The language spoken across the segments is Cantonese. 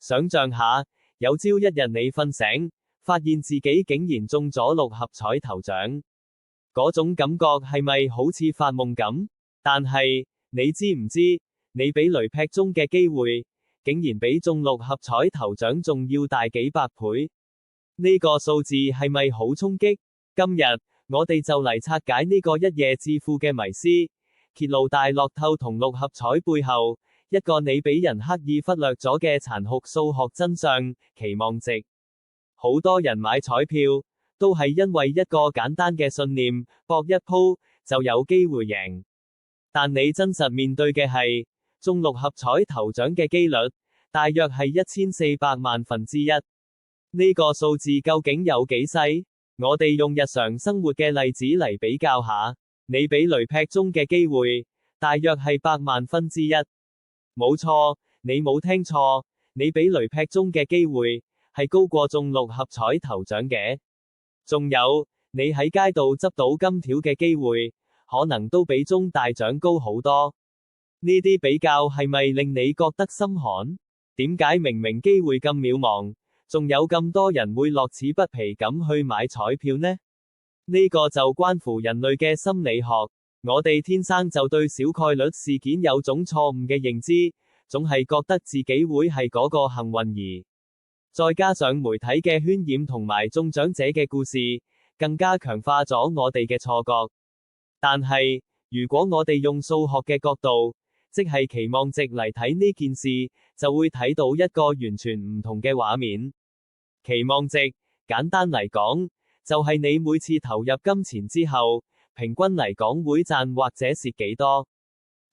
想象下，有朝一日你瞓醒，發現自己竟然中咗6合彩頭獎，嗰種感覺係咪好似發夢咁？但係，你知唔知，你俾雷劈中嘅機會，竟然比中6合彩頭獎仲要大幾百倍？呢個數字係咪好衝擊？今日，我哋就嚟拆解呢個一夜致富嘅迷思，揭露大樂透同6合彩背後，一個你俾人刻意忽略咗嘅殘酷數學真相，期望值。好多人買彩票，都係因為一個簡單嘅信念，搏一鋪，就有機會贏。但你真實面對嘅係，中6合彩頭獎嘅機率，大約係1400萬分之一。呢個數字究竟有幾細？我哋用日常生活嘅例子嚟比較下，你俾雷劈中嘅機會，大約係100萬分之一。冇錯，你冇聽錯，你俾雷劈中嘅機會，係高過中6合彩頭獎嘅。仲有，你喺街度執到金條嘅機會，可能都比中大獎高好多。呢啲比較係咪令你覺得心寒？點解明明機會咁渺茫，仲有咁多人會樂此不疲咁去買彩票呢？呢個就關乎人類嘅心理學。我哋天生就對小概率事件有種錯誤嘅認知，總係覺得自己會係嗰個幸運兒。再加上媒體嘅渲染同埋中獎者嘅故事，更加強化咗我哋嘅錯覺。但係，如果我哋用數學嘅角度，即係期望值嚟睇呢件事，就會睇到一個完全唔同嘅畫面。期望值，簡單嚟講，就係你每次投入金錢之後，平均嚟講會賺或者蝕幾多。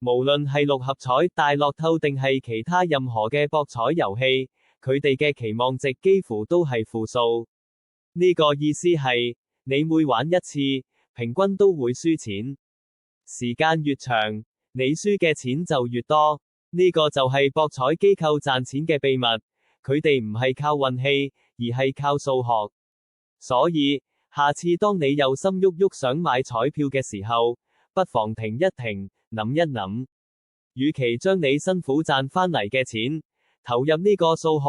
無論係6合彩、大樂透定係其他任何嘅博彩遊戲，佢哋嘅期望值幾乎都係負數。呢個意思係，你每玩一次，平均都會輸錢。時間越長，你輸嘅錢就越多。呢個就係博彩機構賺錢嘅秘密，佢哋唔係靠運氣，而係靠數學。所以，下次當你有心喐喐想買彩票嘅時候，不妨停一停，諗一諗。與其將你辛苦賺返嚟嘅錢投入呢個數學